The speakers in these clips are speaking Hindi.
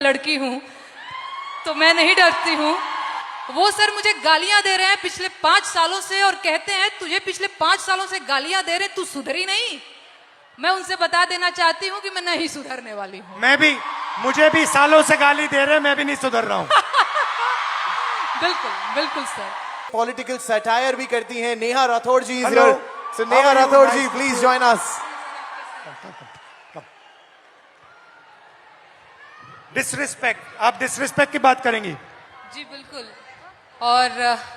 लड़की हूँ तो मैं नहीं डरती हूँ। वो सर मुझे गालियां दे रहे हैं पिछले 5 सालों से और कहते हैं तुझे पिछले 5 सालों से गालियां दे रहे, तू सुधरी नहीं। मैं उनसे बता देना चाहती हूँ कि मैं नहीं सुधरने वाली हूँ। मुझे भी सालों से गाली दे रहे हैं, मैं भी नहीं सुधर रहा हूँ। बिल्कुल बिल्कुल सर। पॉलिटिकल सटायर भी करती हैं Neha Rathore ji. Hello. So Neha Rathore ji, please join us. Disrespect, आप डिसरिस्पेक्ट की बात करेंगी? जी बिल्कुल, और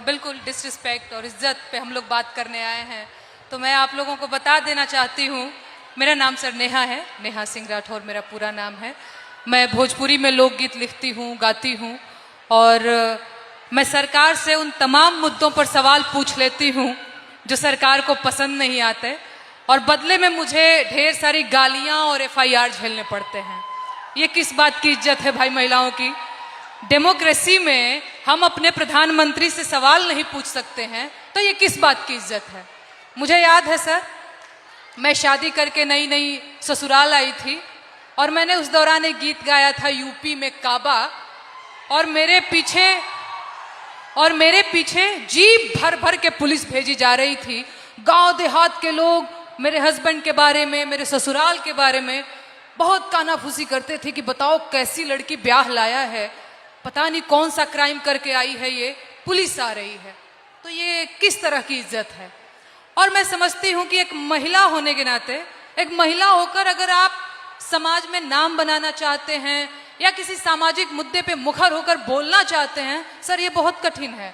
बिल्कुल डिसरिस्पेक्ट और इज्जत पे हम लोग बात करने आए हैं। तो मैं आप लोगों को बता देना चाहती हूँ, मेरा नाम सर नेहा है, नेहा सिंह राठौर मेरा पूरा नाम है। मैं भोजपुरी में लोकगीत लिखती हूँ, गाती हूँ और मैं सरकार से उन तमाम मुद्दों पर सवाल पूछ लेती हूँ जो सरकार को पसंद नहीं आते और बदले में मुझे ढेर सारी गालियाँ और FIR झेलने पड़ते हैं। ये किस बात की इज्जत है भाई महिलाओं की? डेमोक्रेसी में हम अपने प्रधानमंत्री से सवाल नहीं पूछ सकते हैं तो ये किस बात की इज्जत है? मुझे याद है सर, मैं शादी करके नई नई ससुराल आई थी और मैंने उस दौरान एक गीत गाया था यूपी में काबा, और मेरे पीछे जीप भर भर के पुलिस भेजी जा रही थी। गांव देहात के लोग मेरे हस्बैंड के बारे में, मेरे ससुराल के बारे में बहुत कानाफूसी करते थे कि बताओ कैसी लड़की ब्याह लाया है, पता नहीं कौन सा क्राइम करके आई है, ये पुलिस आ रही है। तो ये किस तरह की इज्जत है? और मैं समझती हूँ कि एक महिला होने के नाते, एक महिला होकर अगर आप समाज में नाम बनाना चाहते हैं या किसी सामाजिक मुद्दे पे मुखर होकर बोलना चाहते हैं, सर ये बहुत कठिन है।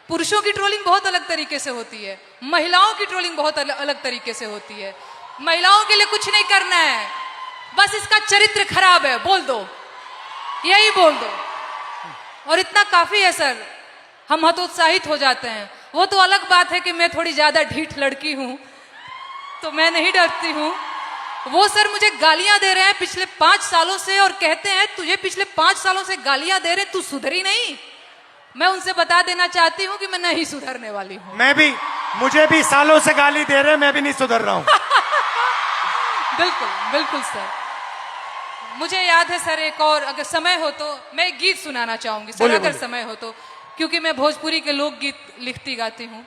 पुरुषों की ट्रोलिंग बहुत अलग तरीके से होती है, महिलाओं की ट्रोलिंग बहुत अलग तरीके से होती है। महिलाओं के लिए कुछ नहीं करना है, बस इसका चरित्र खराब है बोल दो, यही बोल दो और इतना काफी है सर, हम हतोत्साहित हो जाते हैं। वो तो अलग बात है कि मैं थोड़ी ज्यादा ढीठ लड़की हूं तो मैं नहीं डरती हूं। वो सर मुझे गालियां दे रहे हैं पिछले 5 सालों से और कहते हैं तुझे पिछले 5 सालों से गालियां दे रहे, तू सुधरी नहीं। मैं उनसे बता देना चाहती हूँ कि मैं नहीं सुधरने वाली हूँ। मुझे भी सालों से गाली दे रहे हैं, मैं भी नहीं सुधर रहा हूँ। बिल्कुल बिल्कुल सर। मुझे याद है सर, एक और अगर समय हो तो मैं एक गीत सुनाना चाहूंगी सर, अगर समय हो तो, क्योंकि मैं भोजपुरी के लोकगीत लिखती गाती हूँ।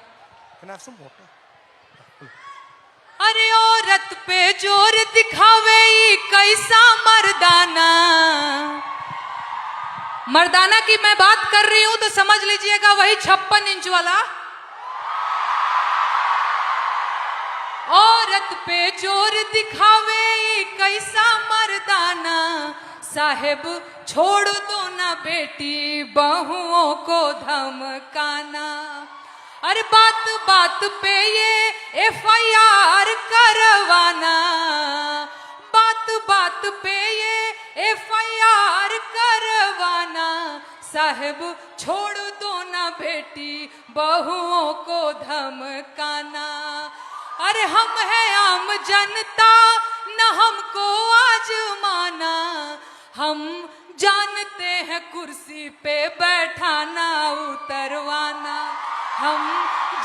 अरे औरत पे जोर दिखावे कैसा मर्दाना, मर्दाना की मैं बात कर रही हूं तो समझ लीजिएगा वही 56 इंच वाला। औरत पे जोर दिखावे कैसा मर्दाना, साहेब छोड़ दो ना बेटी बहुओं को धमकाना। अरे बात बात पे ये FIR करवाना, बात बात पे ये FIR करवाना, साहेब छोड़ दो ना बेटी बहुओं को धमकाना। अरे हम हैं आम जनता न हमको आजमाना, हम जानते हैं कुर्सी पे बैठाना उतरवाना, हम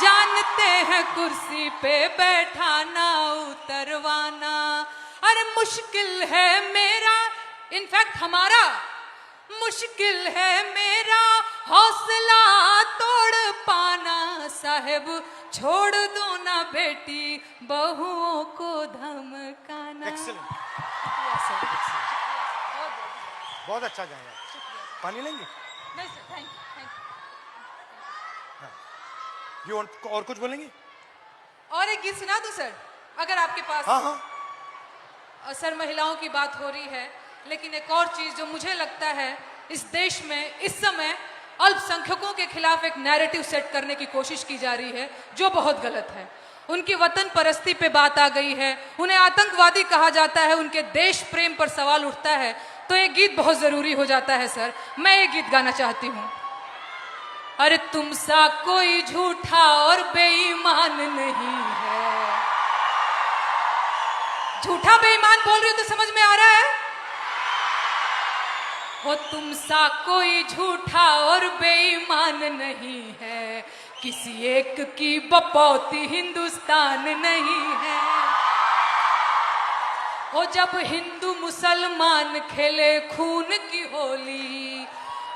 जानते हैं कुर्सी पे बैठाना उतरवाना। अरे मुश्किल है मेरा, इनफैक्ट हमारा मुश्किल है मेरा हौसला तोड़ पाना, साहेब छोड़ दो ना बेटी बहुओं को धमकाना। बहुत अच्छा गाया। पानी लेंगे? नहीं सर, थैंक यू। और कुछ बोलेंगे? और एक गीत सुना दूं सर, अगर आपके पास? हाँ। सर महिलाओं की बात हो रही है, लेकिन एक और चीज जो मुझे लगता है इस देश में इस समय अल्पसंख्यकों के खिलाफ एक नैरेटिव सेट करने की कोशिश की जा रही है जो बहुत गलत है। उनकी वतन परस्ती पे बात आ गई है, उन्हें आतंकवादी कहा जाता है, उनके देश प्रेम पर सवाल उठता है, तो एक गीत बहुत जरूरी हो जाता है सर। मैं एक गीत गाना चाहती हूँ। अरे तुम सा कोई झूठा और बेईमान नहीं है। झूठा बेईमान बोल रही हो तो समझ में आ रहा है? वो तुम सा कोई झूठा और बेईमान नहीं है, किसी एक की बपौती हिंदुस्तान नहीं है। ओ जब हिंदू मुसलमान खेले खून की होली,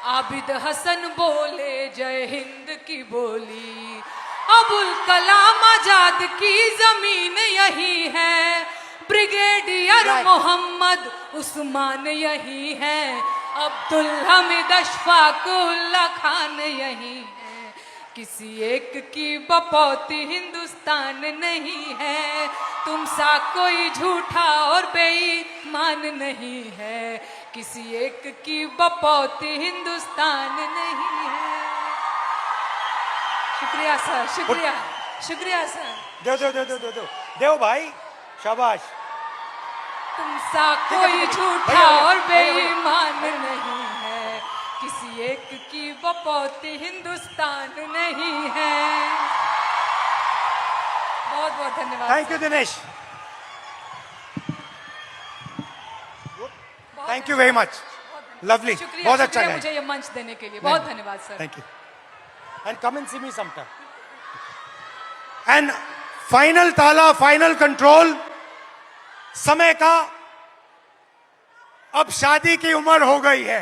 आबिद हसन बोले जय हिंद की बोली। अबुल कलाम आजाद की जमीन यही है, ब्रिगेडियर मोहम्मद उस्मान यही है, अब्दुल हमीद अशफाकुल्ला खान यही है। किसी एक की बपौती हिंदुस्तान नहीं है, तुम सा कोई झूठा और बेईमान नहीं है। किसी एक की बपौती हिंदुस्तान नहीं है। शुक्रिया सर, शुक्रिया, शुक्रिया सर। देव भाई, शाबाश। तुम सा कोई झूठा और बेईमान नहीं है, किसी एक की बपौती हिंदुस्तान नहीं है। बहुत बहुत धन्यवाद। Thank you Dinesh, thank you very much, lovely, शुक्रिया, बहुत अच्छा शुक्रिया गाया। मुझे ये मंच देने के लिए, बहुत धन्यवाद sir. Thank you and come and see me sometime. And final ताला, फाइनल कंट्रोल, समय का। अब शादी की उम्र हो गई है।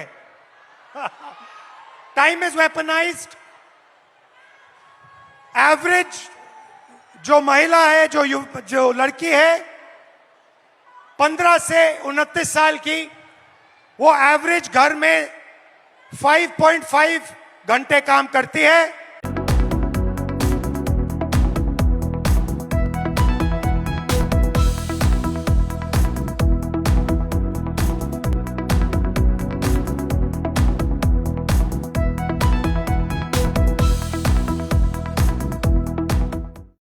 Time is weaponised. एवरेज जो महिला है, जो लड़की है 15 से 29 साल की, वो एवरेज घर में 5.5 घंटे काम करती है।